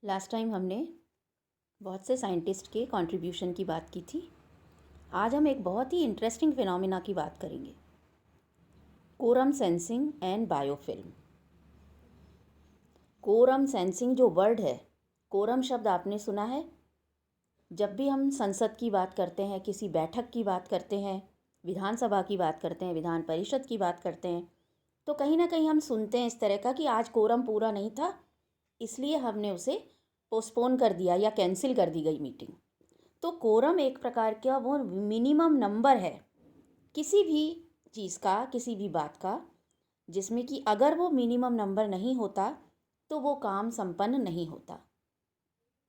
Last time हमने बहुत से साइंटिस्ट के कंट्रीब्यूशन की बात की थी। आज हम एक बहुत ही इंटरेस्टिंग फिनोमिना की बात करेंगे, quorum sensing and biofilm. Quorum sensing जो वर्ड है, कोरम शब्द आपने सुना है। जब भी हम संसद की बात करते हैं, किसी बैठक की बात करते हैं, विधानसभा की बात करते हैं, विधान परिषद की बात करते हैं, तो कहीं ना कहीं हम सुनते हैं इस तरह का कि आज कोरम पूरा नहीं था, इसलिए हमने उसे पोस्टपोन कर दिया या कैंसिल कर दी गई मीटिंग। तो कोरम एक प्रकार का वो मिनिमम नंबर है किसी भी चीज़ का, किसी भी बात का, जिसमें कि अगर वो मिनिमम नंबर नहीं होता तो वो काम संपन्न नहीं होता।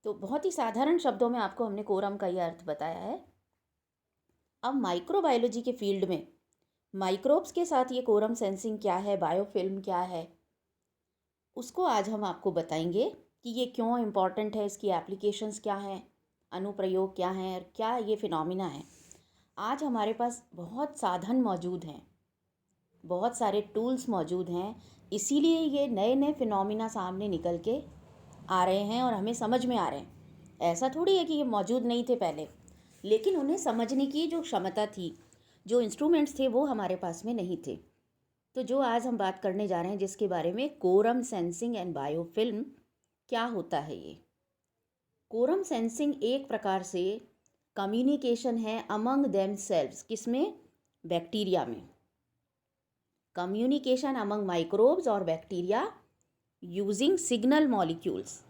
तो बहुत ही साधारण शब्दों में आपको हमने कोरम का ये अर्थ बताया है। अब माइक्रोबायोलॉजी के फील्ड में माइक्रोब्स के साथ ये कोरम सेंसिंग क्या है, बायोफिल्म क्या है, उसको आज हम आपको बताएंगे कि ये क्यों इम्पॉर्टेंट है, इसकी एप्लीकेशंस क्या हैं, अनुप्रयोग क्या हैं और क्या ये फिनोमिना है। आज हमारे पास बहुत साधन मौजूद हैं, बहुत सारे टूल्स मौजूद हैं, इसीलिए ये नए नए फिनोमिना सामने निकल के आ रहे हैं और हमें समझ में आ रहे हैं। ऐसा थोड़ी है कि ये मौजूद नहीं थे पहले, लेकिन उन्हें समझने की जो क्षमता थी, जो इंस्ट्रूमेंट्स थे, वो हमारे पास में नहीं थे। तो जो आज हम बात करने जा रहे हैं, जिसके बारे में, कोरम सेंसिंग एंड बायोफिल्म, क्या होता है ये। कोरम सेंसिंग एक प्रकार से कम्युनिकेशन है अमंग देम सेल्व्स। किसमें? बैक्टीरिया में। कम्युनिकेशन अमंग माइक्रोब्स और बैक्टीरिया यूजिंग सिग्नल मॉलिक्यूल्स।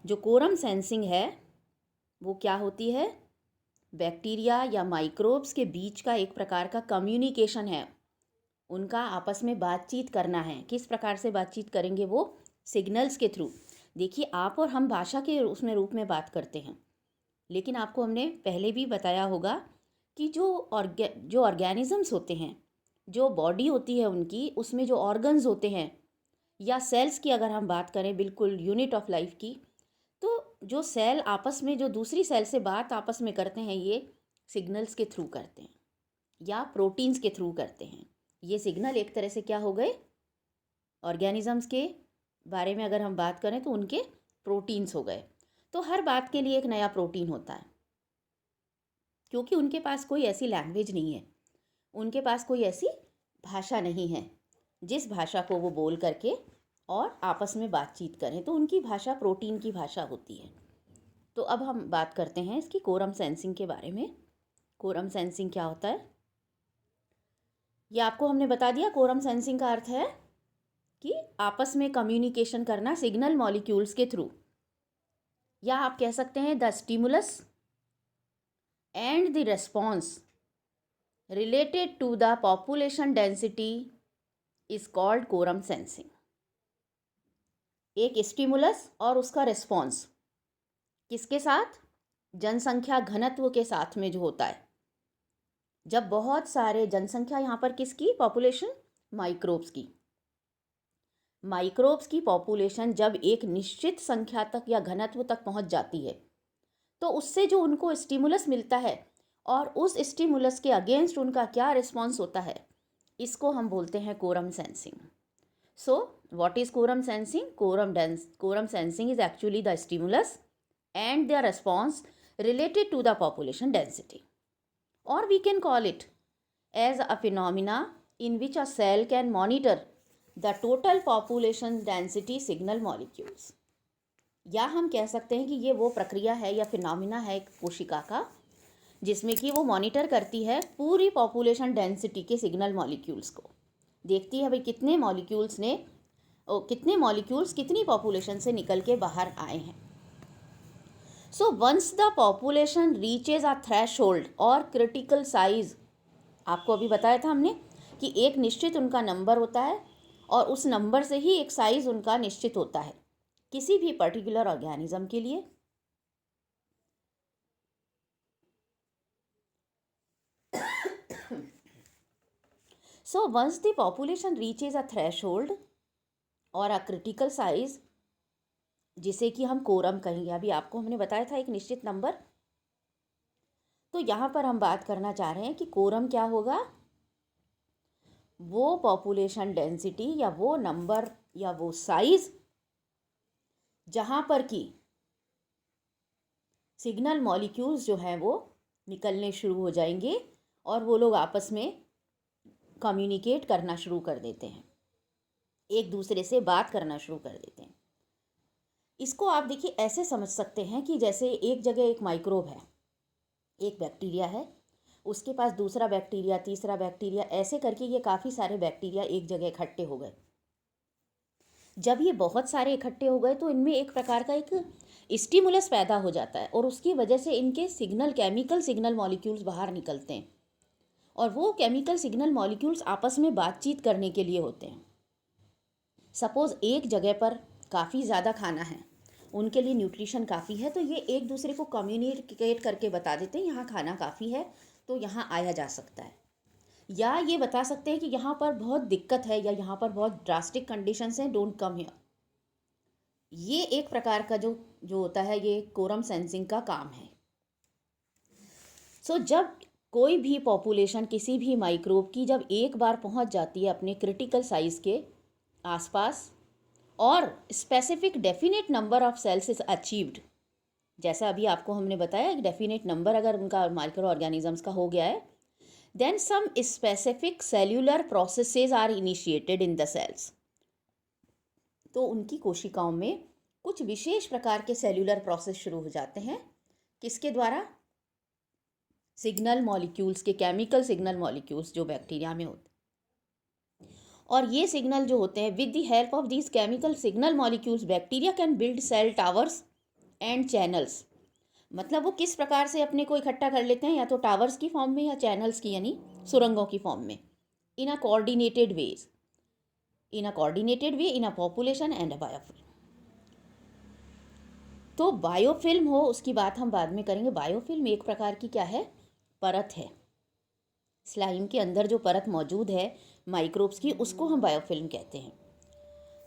जो कोरम सेंसिंग है वो क्या होती है? बैक्टीरिया या माइक्रोब्स के बीच का एक प्रकार का कम्युनिकेशन है, उनका आपस में बातचीत करना है। किस प्रकार से बातचीत करेंगे वो? सिग्नल्स के थ्रू। देखिए, आप और हम भाषा के उसमें रूप में बात करते हैं, लेकिन आपको हमने पहले भी बताया होगा कि जो ऑर्गेनिजम्स होते हैं, जो बॉडी होती है उनकी, उसमें जो ऑर्गन्स होते हैं या सेल्स की अगर हम बात करें, बिल्कुल यूनिट ऑफ लाइफ की, तो जो सेल आपस में, जो दूसरी सेल से बात आपस में करते हैं, ये सिग्नल्स के थ्रू करते हैं या प्रोटीन्स के थ्रू करते हैं। ये सिग्नल एक तरह से क्या हो गए? ऑर्गेनिजम्स के बारे में अगर हम बात करें तो उनके प्रोटीन्स हो गए। तो हर बात के लिए एक नया प्रोटीन होता है, क्योंकि उनके पास कोई ऐसी लैंग्वेज नहीं है, उनके पास कोई ऐसी भाषा नहीं है जिस भाषा को वो बोल करके और आपस में बातचीत करें। तो उनकी भाषा प्रोटीन की भाषा होती है। तो अब हम बात करते हैं इसकी कोरम सेंसिंग के बारे में। कोरम सेंसिंग क्या होता है ये आपको हमने बता दिया। कोरम सेंसिंग का अर्थ है कि आपस में कम्युनिकेशन करना सिग्नल मॉलिक्यूल्स के थ्रू, या आप कह सकते हैं the stimulus and the response related to the population density is called quorum sensing। एक स्टिमुलस और उसका रिस्पॉन्स किसके साथ? जनसंख्या घनत्व के साथ में जो होता है। जब बहुत सारे जनसंख्या, यहाँ पर किसकी पॉपुलेशन? माइक्रोब्स की। माइक्रोब्स की पॉपुलेशन जब एक निश्चित संख्या तक या घनत्व तक पहुंच जाती है, तो उससे जो उनको स्टिमुलस मिलता है और उस स्टिमुलस के अगेंस्ट उनका क्या रिस्पॉन्स होता है, इसको हम बोलते हैं quorum sensing. So what is quorum sensing? Quorum sensing is actually the stimulus and their response related to the population density, or we can call it as a phenomena in which a cell can monitor the total population density signal molecules। या हम कह सकते हैं कि ये वो प्रक्रिया है या फिनोमिना है एक कोशिका का, जिसमें कि वो मॉनिटर करती है पूरी पॉपुलेशन डेंसिटी के सिग्नल मॉलिक्यूल्स को। देखती है भाई कितने मॉलिक्यूल्स कितनी पॉपुलेशन से निकल के बाहर आए हैं। So once the population reaches a threshold और क्रिटिकल साइज, आपको अभी बताया था हमने कि एक निश्चित उनका नंबर होता है और उस नंबर से ही एक साइज उनका निश्चित होता है किसी भी पर्टिकुलर ऑर्गेनिज्म के लिए। So once the population reaches a threshold और अ क्रिटिकल साइज, जिसे कि हम कोरम कहेंगे, अभी आपको हमने बताया था एक निश्चित नंबर। तो यहाँ पर हम बात करना चाह रहे हैं कि कोरम क्या होगा? वो पॉपुलेशन डेंसिटी या वो नंबर या वो साइज जहाँ पर कि सिग्नल मॉलिक्यूल्स जो हैं वो निकलने शुरू हो जाएंगे और वो लोग आपस में कम्युनिकेट करना शुरू कर देते हैं, एक दूसरे से बात करना शुरू कर देते हैं। इसको आप देखिए ऐसे समझ सकते हैं कि जैसे एक जगह एक माइक्रोब है, एक बैक्टीरिया है, उसके पास दूसरा बैक्टीरिया, तीसरा बैक्टीरिया, ऐसे करके ये काफ़ी सारे बैक्टीरिया एक जगह इकट्ठे हो गए। जब ये बहुत सारे इकट्ठे हो गए तो इनमें एक प्रकार का एक स्टिमुलस पैदा हो जाता है और उसकी वजह से इनके केमिकल सिग्नल मॉलिक्यूल्स बाहर निकलते हैं और वो केमिकल सिग्नल मॉलिक्यूल्स आपस में बातचीत करने के लिए होते हैं। सपोज़ एक जगह पर काफ़ी ज़्यादा खाना है, उनके लिए न्यूट्रिशन काफ़ी है, तो ये एक दूसरे को कम्युनिकेट करके बता देते हैं यहाँ खाना काफ़ी है तो यहाँ आया जा सकता है, या ये बता सकते हैं कि यहाँ पर बहुत दिक्कत है या यहाँ पर बहुत ड्रास्टिक कंडीशंस हैं, डोंट कम हियर। ये एक प्रकार का जो होता है, ये कोरम सेंसिंग का काम है। जब कोई भी पॉपुलेशन किसी भी माइक्रोब की जब एक बार पहुंच जाती है अपने क्रिटिकल साइज के आसपास और specific definite number of cells is achieved, जैसा अभी आपको हमने बताया एक डेफिनेट नंबर अगर उनका माइक्रो ऑर्गेनिजम्स का हो गया है, then some specific cellular processes are initiated in the cells। तो उनकी कोशिकाओं में कुछ विशेष प्रकार के सेल्यूलर प्रोसेस शुरू हो जाते हैं, किसके द्वारा? सिग्नल मॉलिक्यूल्स के, केमिकल सिग्नल मॉलिक्यूल्स जो बैक्टीरिया में होते हैं। और ये सिग्नल जो होते हैं, with the help of these chemical signal molecules bacteria can build cell towers and channels. मतलब वो किस प्रकार से अपने को इकट्ठा कर लेते हैं, या तो टावर्स की फॉर्म में या चैनल्स की यानी सुरंगों की फॉर्म में, in a coordinated way, in a population and a biofilm. तो बायोफिल्म हो, उसकी बात हम बाद में करेंगे। बायोफिल्म एक प्रकार की क्या है? परत है। स्लाइम के अंदर जो परत मौजूद है माइक्रोब्स की, उसको हम बायोफिल्म कहते हैं।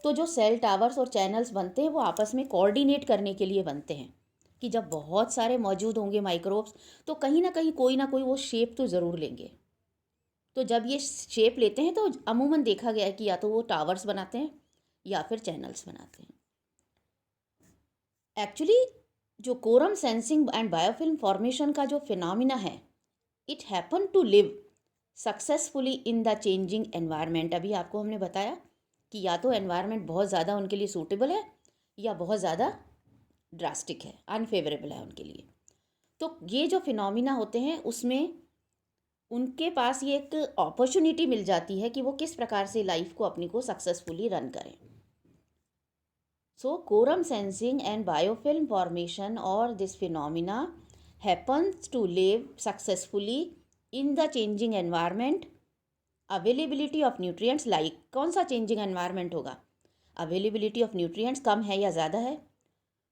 तो जो सेल टावर्स और चैनल्स बनते हैं वो आपस में कोऑर्डिनेट करने के लिए बनते हैं कि जब बहुत सारे मौजूद होंगे माइक्रोब्स तो कहीं ना कहीं कोई ना कोई वो शेप तो ज़रूर लेंगे। तो जब ये शेप लेते हैं तो अमूमन देखा गया है कि या तो वो टावर्स बनाते हैं या फिर चैनल्स बनाते हैं। एक्चुअली जो quorum sensing and biofilm formation का जो फिनोमिना है, it happen to live successfully in the changing environment. अभी आपको हमने बताया कि या तो एनवायरनमेंट बहुत ज़्यादा उनके लिए सूटेबल है या बहुत ज़्यादा ड्रास्टिक है, अनफेवरेबल है उनके लिए। तो ये जो फिनोमिना होते हैं उसमें उनके पास ये एक अपॉर्चुनिटी मिल जाती है कि वो किस प्रकार से लाइफ को अपनी को सक्सेसफुली रन करें। So quorum sensing and biofilm formation और this phenomena happens to live successfully in the changing environment. Availability of nutrients, like कौन सा चेंजिंग एनवायरनमेंट होगा? अवेलेबिलिटी ऑफ न्यूट्रिएंट्स कम है या ज़्यादा है।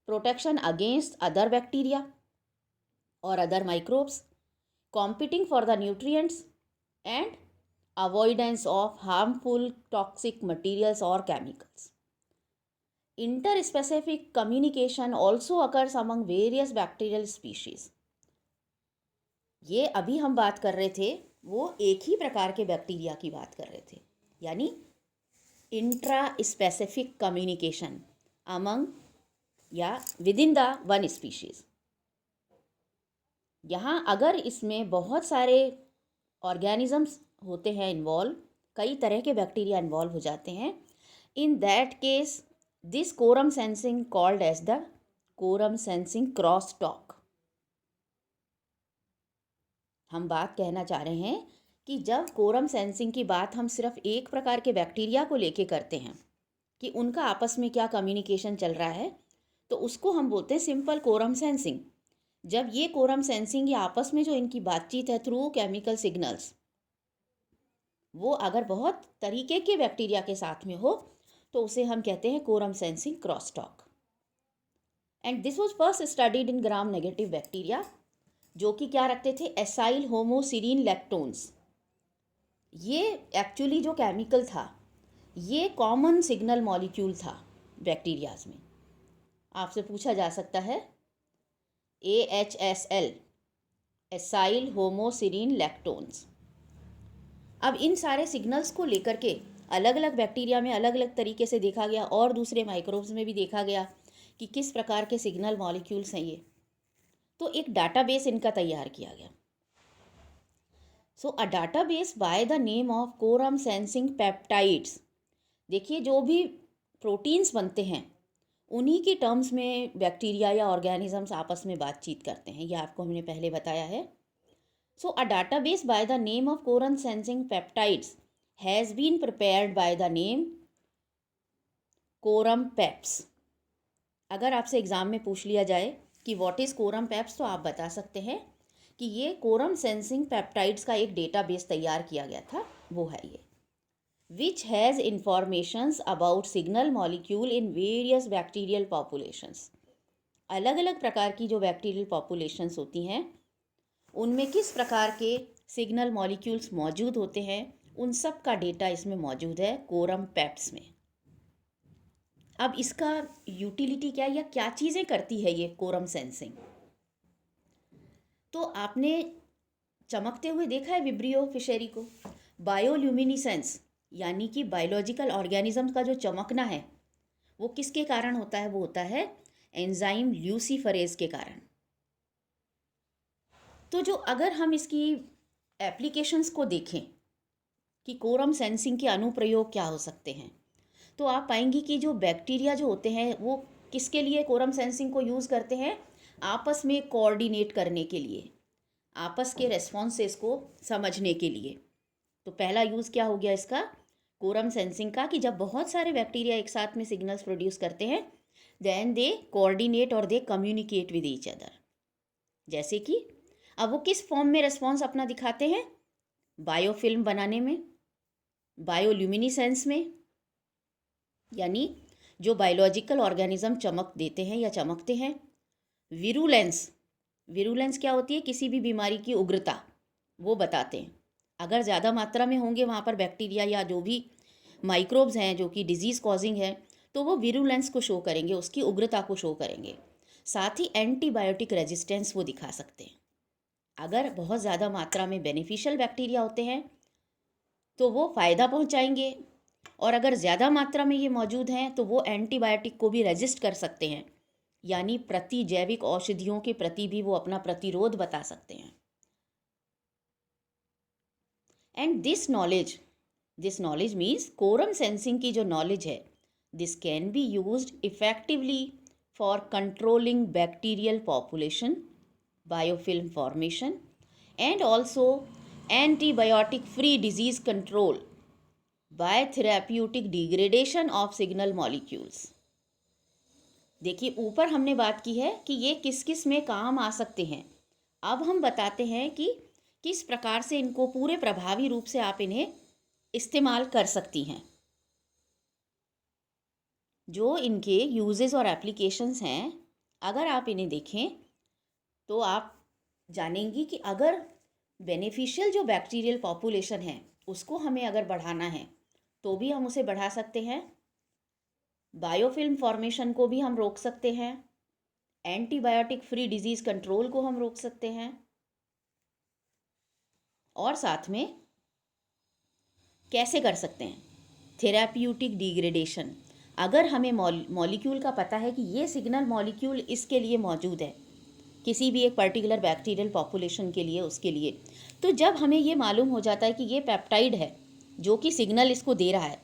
प्रोटेक्शन अगेंस्ट अदर बैक्टीरिया और other microbes, competing for the nutrients and avoidance of harmful toxic materials or chemicals. Interspecific communication also occurs among various bacterial species। ये अभी हम बात कर रहे थे वो एक ही प्रकार के बैक्टीरिया की बात कर रहे थे, यानी इंट्रा स्पेसिफिक कम्युनिकेशन अमंग या with in the one species. यहाँ अगर इसमें बहुत सारे ऑर्गेनिजम्स होते हैं इन्वॉल्व, कई तरह के बैक्टीरिया इन्वॉल्व हो जाते हैं, in that case this quorum sensing called as the quorum sensing cross talk. हम बात कहना चाह रहे हैं कि जब कोरम सेंसिंग की बात हम सिर्फ एक प्रकार के बैक्टीरिया को लेके करते हैं कि उनका आपस में क्या कम्युनिकेशन चल रहा है, तो उसको हम बोलते हैं सिंपल कोरम सेंसिंग। जब ये कोरम सेंसिंग या आपस में जो इनकी बातचीत है थ्रू केमिकल सिग्नल्स, वो अगर बहुत तरीके के बैक्टीरिया के साथ में हो तो उसे हम कहते हैं quorum sensing cross talk. And this was first studied in gram negative bacteria, जो कि क्या रखते थे? Acyl homoserine lactones. ये एक्चुअली जो केमिकल था ये कॉमन सिग्नल मॉलिक्यूल था बैक्टीरियाज में। आपसे पूछा जा सकता है AHSL, एसाइल होमोसिरीन लैक्टोन्स। अब इन सारे सिग्नल्स को लेकर के अलग अलग बैक्टीरिया में अलग अलग तरीके से देखा गया और दूसरे माइक्रोब्स में भी देखा गया कि किस प्रकार के सिग्नल मॉलिक्यूल्स हैं ये, तो एक डाटाबेस इनका तैयार किया गया। So a database by the name of quorum sensing peptides. देखिए, जो भी प्रोटीन्स बनते हैं उन्हीं के टर्म्स में बैक्टीरिया या ऑर्गेनिजम्स आपस में बातचीत करते हैं, ये आपको हमने पहले बताया है। So a database by the name of quorum sensing peptides has been prepared by the name quorum peps. अगर आपसे एग्ज़ाम में पूछ लिया जाए कि व्हाट इज़ कोरम पेप्स, तो आप बता सकते हैं कि ये कोरम सेंसिंग पेप्टाइड्स का एक डेटाबेस तैयार किया गया था, वो है ये, which has informations about signal molecule in various bacterial populations. अलग अलग प्रकार की जो बैक्टीरियल पॉपुलेशंस होती हैं उनमें किस प्रकार के सिग्नल मॉलिक्यूल्स मौजूद होते हैं, उन सब का डेटा इसमें मौजूद है कोरम पेप्स में। अब इसका यूटिलिटी क्या है या क्या चीज़ें करती है ये कोरम सेंसिंग, तो आपने चमकते हुए देखा है विब्रियो फिशरी को। बायोल्यूमिनिसेंस यानी कि बायोलॉजिकल ऑर्गेनिज्म का जो चमकना है वो किसके कारण होता है, वो होता है एंजाइम ल्यूसीफरेज के कारण। तो जो अगर हम इसकी एप्लीकेशंस को देखें कि कोरम सेंसिंग के अनुप्रयोग क्या हो सकते हैं, तो आप पाएंगी कि जो बैक्टीरिया जो होते हैं वो किसके लिए कोरम सेंसिंग को यूज़ करते हैं, आपस में कोऑर्डिनेट करने के लिए, आपस के रेस्पॉन्सेस को समझने के लिए। तो पहला यूज़ क्या हो गया इसका, कोरम सेंसिंग का, कि जब बहुत सारे बैक्टीरिया एक साथ में सिग्नल्स प्रोड्यूस करते हैं देन दे कोऑर्डिनेट और दे कम्युनिकेट विद ईच अदर। जैसे कि अब वो किस फॉर्म में रेस्पॉन्स अपना दिखाते हैं, बायोफिल्म बनाने में, बायोल्यूमिनिसेंस में, यानी जो बायोलॉजिकल ऑर्गेनिज्म चमक देते हैं या चमकते हैं, विरुलेंस, विरुलेंस क्या होती है, किसी भी बीमारी की उग्रता वो बताते हैं। अगर ज़्यादा मात्रा में होंगे वहाँ पर बैक्टीरिया या जो भी माइक्रोब्स हैं जो कि डिजीज़ कॉजिंग है, तो वो विरुलेंस को शो करेंगे, उसकी उग्रता को शो करेंगे। साथ ही एंटीबायोटिक रेजिस्टेंस वो दिखा सकते हैं। अगर बहुत ज़्यादा मात्रा में बेनिफिशियल बैक्टीरिया होते हैं तो वो फ़ायदा पहुंचाएंगे, और अगर ज़्यादा मात्रा में ये मौजूद हैं तो वो एंटीबायोटिक को भी रेजिस्ट कर सकते हैं, यानी प्रति जैविक औषधियों के प्रति भी वो अपना प्रतिरोध बता सकते हैं। And this knowledge means quorum sensing की जो नॉलेज है, this can be used effectively for controlling bacterial population, biofilm formation, and also antibiotic free disease control by therapeutic degradation of signal molecules। देखिए, ऊपर हमने बात की है कि ये किस किस में काम आ सकते हैं, अब हम बताते हैं कि किस प्रकार से इनको पूरे प्रभावी रूप से आप इन्हें इस्तेमाल कर सकती हैं। जो इनके यूजेस और एप्लीकेशंस हैं, अगर आप इन्हें देखें तो आप जानेंगी कि अगर बेनिफिशियल जो बैक्टीरियल पॉपुलेशन है उसको हमें अगर बढ़ाना है तो भी हम उसे बढ़ा सकते हैं, बायोफिल्म फॉर्मेशन को भी हम रोक सकते हैं, एंटीबायोटिक फ्री डिजीज़ कंट्रोल को हम रोक सकते हैं, और साथ में कैसे कर सकते हैं, थेराप्यूटिक डिग्रेडेशन। अगर हमें मॉलिक्यूल का पता है कि ये सिग्नल मॉलिक्यूल इसके लिए मौजूद है, किसी भी एक पर्टिकुलर बैक्टीरियल पॉपुलेशन के लिए, उसके लिए, तो जब हमें ये मालूम हो जाता है कि ये पेप्टाइड है जो कि सिग्नल इसको दे रहा है,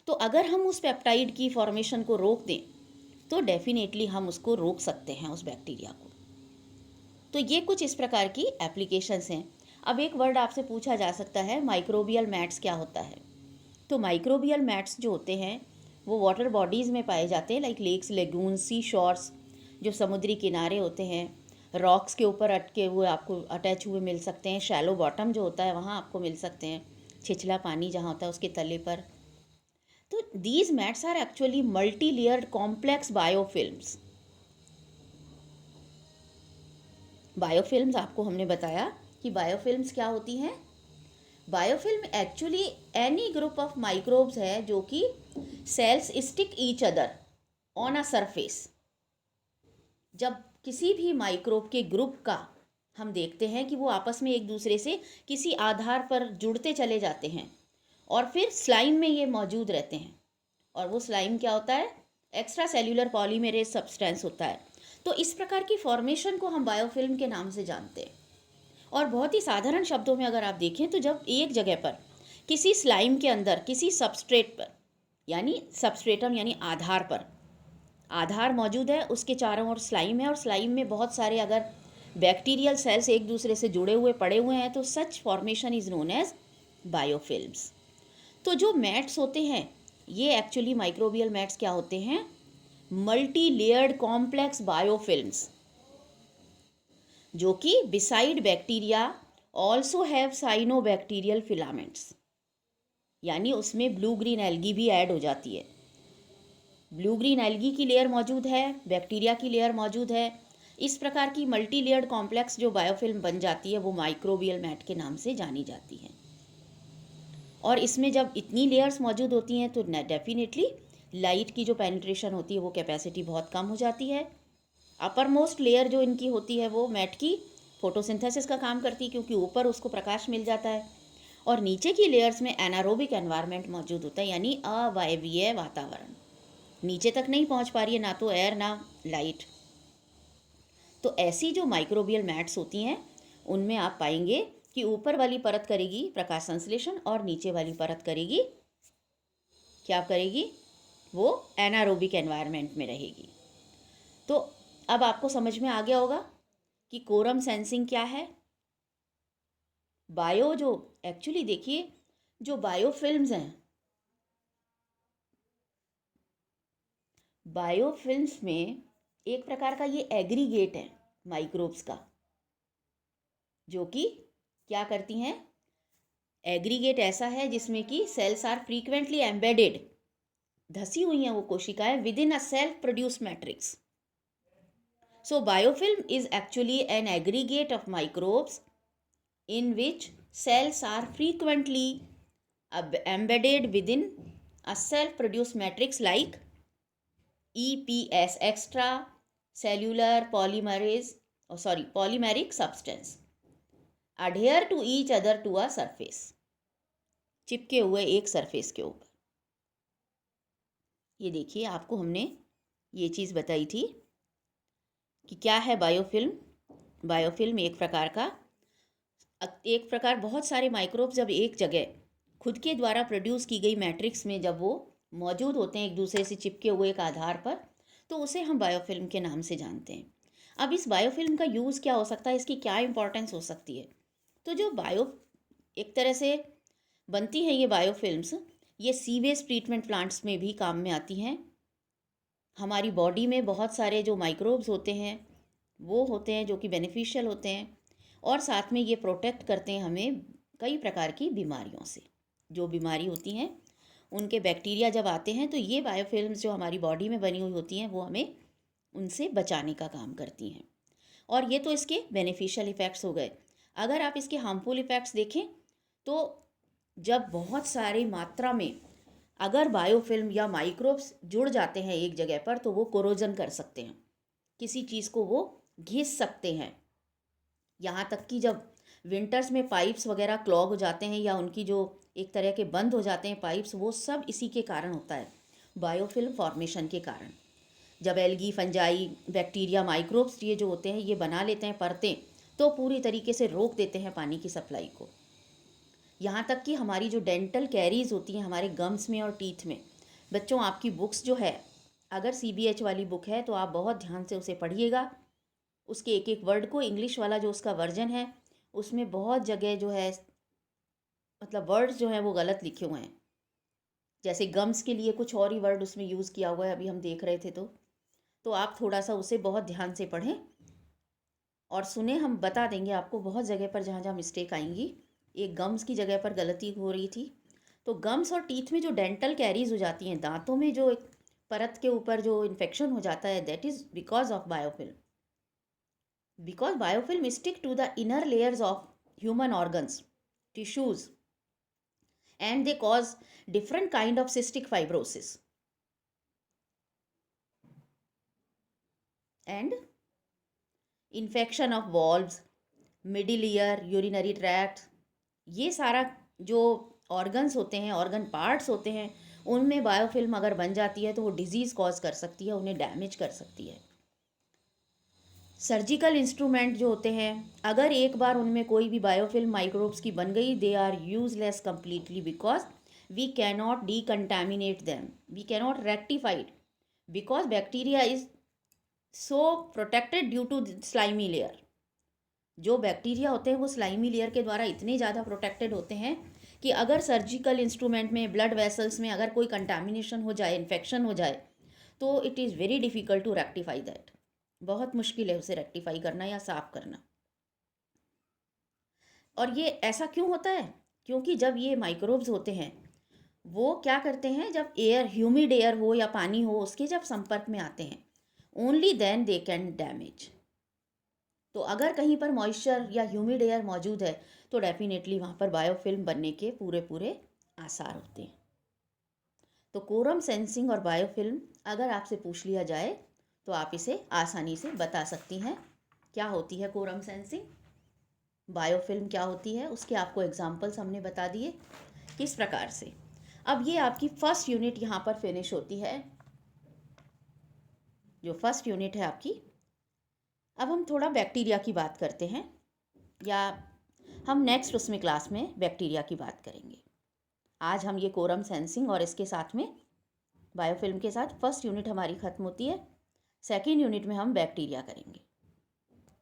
तो अगर हम उस पेप्टाइड की फॉर्मेशन को रोक दें तो डेफिनेटली हम उसको रोक सकते हैं, उस बैक्टीरिया को। तो ये कुछ इस प्रकार की एप्लीकेशंस हैं। अब एक वर्ड आपसे पूछा जा सकता है, माइक्रोबियल मैट्स क्या होता है। तो माइक्रोबियल मैट्स जो होते हैं वो वाटर बॉडीज़ में पाए जाते हैं, लाइक लेक्स, लेगून्स, सी शोर्स, जो समुद्री किनारे होते हैं, रॉक्स के ऊपर अटके हुए आपको अटैच हुए मिल सकते हैं, शैलो बॉटम जो होता है वहाँ आपको मिल सकते हैं, छिछला पानी जहाँ होता है उसके तले पर। तो these mats are actually multi layered complex biofilms. Biofilms आपको हमने बताया कि बायोफिल्म्स क्या होती हैं। Biofilm actually any group of microbes है जो कि cells stick each other on a surface. जब किसी भी माइक्रोब के ग्रुप का हम देखते हैं कि वो आपस में एक दूसरे से किसी आधार पर जुड़ते चले जाते हैं और फिर स्लाइम में ये मौजूद रहते हैं, और वो स्लाइम क्या होता है, एक्स्ट्रा सेल्यूलर पॉलीमरेज सब्सटेंस होता है। तो इस प्रकार की फॉर्मेशन को हम बायोफिल्म के नाम से जानते हैं। और बहुत ही साधारण शब्दों में अगर आप देखें तो जब एक जगह पर किसी स्लाइम के अंदर किसी सबस्ट्रेट पर, यानी सबस्ट्रेटम यानी आधार पर आधार मौजूद है, उसके चारों ओर स्लाइम है और स्लाइम में बहुत सारे अगर बैक्टीरियल सेल्स एक दूसरे से जुड़े हुए पड़े हुए हैं, तो such formation is known as biofilms. तो जो मैट्स होते हैं ये एक्चुअली माइक्रोबियल मैट्स क्या होते हैं? मल्टी लेयर्ड कॉम्प्लेक्स बायोफिल्म्स, जो कि beside bacteria also have cyanobacterial filaments, यानी उसमें ब्लू ग्रीन एल्गी भी ऐड हो जाती है। ब्लू ग्रीन एल्गी की लेयर मौजूद है, बैक्टीरिया की लेयर मौजूद है। इस प्रकार की मल्टी लेयर्ड कॉम्प्लेक्स जो बायोफिल्म बन जाती है वो माइक्रोबियल मैट के नाम से जानी जाती है। और इसमें जब इतनी लेयर्स मौजूद होती हैं तो डेफिनेटली लाइट की जो पेनिट्रेशन होती है वो कैपेसिटी बहुत कम हो जाती है। अपर मोस्ट लेयर जो इनकी होती है वो मैट की फोटोसिंथेसिस का काम करती है, क्योंकि ऊपर उसको प्रकाश मिल जाता है। और नीचे की लेयर्स में एनारोबिक एनवायरनमेंट मौजूद होता है, यानी अवायवीय वातावरण। नीचे तक नहीं पहुंच पा रही है ना तो एयर ना लाइट। तो ऐसी जो माइक्रोबियल मैट्स होती हैं उनमें आप पाएंगे कि ऊपर वाली परत करेगी प्रकाश संश्लेषण और नीचे वाली परत करेगी, क्या करेगी? वो एनारोबिक एनवायरनमेंट में रहेगी। तो अब आपको समझ में आ गया होगा कि कोरम सेंसिंग क्या है। बायो जो एक्चुअली देखिए जो बायोफिल्म्स हैं, बायोफिल्म्स में एक प्रकार का ये एग्रीगेट है माइक्रोब्स का, जो कि क्या करती हैं? एग्रीगेट ऐसा है जिसमें कि सेल्स आर फ्रीक्वेंटली एम्बेडेड, धसी हुई हैं वो कोशिकाएं with in a self produce matrix. So biofilm is actually an aggregate of microbes in which cells are frequently embedded within a self-produced matrix like EPS, extra cellular polymerase, polymeric substance, adhere to each other to a surface, चिपके हुए एक surface के ऊपर। ये देखिए आपको हमने ये चीज़ बताई थी कि क्या है बायोफिल्म। बायोफिल्म एक प्रकार बहुत सारे माइक्रोब्स जब एक जगह खुद के द्वारा प्रोड्यूस की गई मैट्रिक्स में जब वो मौजूद होते हैं एक दूसरे से चिपके हुए एक आधार पर, तो उसे हम बायोफिल्म के नाम से जानते हैं। अब इस बायोफिल्म का यूज़ क्या हो सकता है, इसकी क्या इंपॉर्टेंस हो सकती है? तो जो एक तरह से बनती हैं ये बायोफिल्म्स, ये सीवेज ट्रीटमेंट प्लांट्स में भी काम में आती हैं। हमारी बॉडी में बहुत सारे जो माइक्रोब्स होते हैं वो होते हैं जो कि बेनिफिशियल होते हैं, और साथ में ये प्रोटेक्ट करते हैं हमें कई प्रकार की बीमारियों से। जो बीमारी होती हैं उनके बैक्टीरिया जब आते हैं तो ये बायोफिल्म्स जो हमारी बॉडी में बनी हुई होती हैं वो हमें उनसे बचाने का काम करती हैं। और ये तो इसके बेनिफिशियल इफ़ेक्ट्स हो गए। अगर आप इसके हार्मफुल इफ़ेक्ट्स देखें तो जब बहुत सारी मात्रा में अगर बायोफिल्म या माइक्रोब्स जुड़ जाते हैं एक जगह पर तो वो कोरोजन कर सकते हैं, किसी चीज़ को वो घिस सकते हैं। यहाँ तक कि जब विंटर्स में पाइप्स वगैरह क्लॉग हो जाते हैं या उनकी जो एक तरह के बंद हो जाते हैं पाइप्स, वो सब इसी के कारण होता है, बायोफिल्म फॉर्मेशन के कारण। जब एल्गी, फंजाई, बैक्टीरिया, माइक्रोब्स ये जो होते हैं ये बना लेते हैं परतें, तो पूरी तरीके से रोक देते हैं पानी की सप्लाई को। यहाँ तक कि हमारी जो डेंटल कैरीज होती हैं हमारे गम्स में और टीथ में, बच्चों आपकी बुक्स जो है अगर CBH वाली बुक है तो आप बहुत ध्यान से उसे पढ़िएगा। उसके एक एक वर्ड को, इंग्लिश वाला जो उसका वर्जन है उसमें बहुत जगह जो है मतलब वर्ड्स जो हैं वो गलत लिखे हुए हैं। जैसे गम्स के लिए कुछ और ही वर्ड उसमें यूज़ किया हुआ है, अभी हम देख रहे थे। तो आप थोड़ा सा उसे बहुत ध्यान से पढ़ें और सुने, हम बता देंगे आपको बहुत जगह पर जहाँ जहाँ मिस्टेक आएंगी। एक गम्स की जगह पर गलती हो रही थी। तो गम्स और टीथ में जो डेंटल कैरीज हो जाती हैं, दांतों में जो एक परत के ऊपर जो इन्फेक्शन हो जाता है, that is because of biofilm. Because biofilm stick to the inner layers of human organs, tissues, and they cause different kind of cystic fibrosis and infection of valves, middle ear, urinary tract। ये सारा जो organs होते हैं, organ parts होते हैं, उनमें biofilm अगर बन जाती है तो वो डिजीज़ कॉज कर सकती है, उन्हें डैमेज कर सकती है। सर्जिकल इंस्ट्रूमेंट जो होते हैं, अगर एक बार उनमें कोई भी बायोफिल्म माइक्रोब्स की बन गई, they are useless completely because we cannot decontaminate them, we cannot rectified because bacteria is so protected due to slimy layer. जो बैक्टीरिया होते हैं वो स्लाइमी लेयर के द्वारा इतने ज़्यादा प्रोटेक्टेड होते हैं कि अगर सर्जिकल इंस्ट्रूमेंट में, ब्लड वेसल्स में अगर कोई कंटामिनेशन हो जाए, इन्फेक्शन हो जाए, तो it is very difficult to rectify that. बहुत मुश्किल है उसे रेक्टिफाई करना या साफ करना। और ये ऐसा क्यों होता है? क्योंकि जब ये माइक्रोब्स होते हैं वो क्या करते हैं, जब एयर, ह्यूमिड एयर हो या पानी हो, उसके जब संपर्क में आते हैं, only then they can damage. तो अगर कहीं पर मॉइस्चर या ह्यूमिड एयर मौजूद है तो डेफिनेटली वहाँ पर बायोफिल्म बनने के पूरे पूरे आसार होते हैं। तो कोरम सेंसिंग और बायोफिल्म अगर आपसे पूछ लिया जाए तो आप इसे आसानी से बता सकती हैं। क्या होती है कोरम सेंसिंग, बायोफिल्म क्या होती है, उसके आपको एग्जाम्पल्स हमने बता दिए किस प्रकार से। अब ये आपकी फर्स्ट यूनिट यहाँ पर फिनिश होती है, जो फर्स्ट यूनिट है आपकी। अब हम थोड़ा बैक्टीरिया की बात करते हैं, या हम नेक्स्ट उसमें क्लास में बैक्टीरिया की बात करेंगे। आज हम ये कोरम सेंसिंग और इसके साथ में बायोफिल्म के साथ फर्स्ट यूनिट हमारी ख़त्म होती है। सेकेंड यूनिट में हम बैक्टीरिया करेंगे।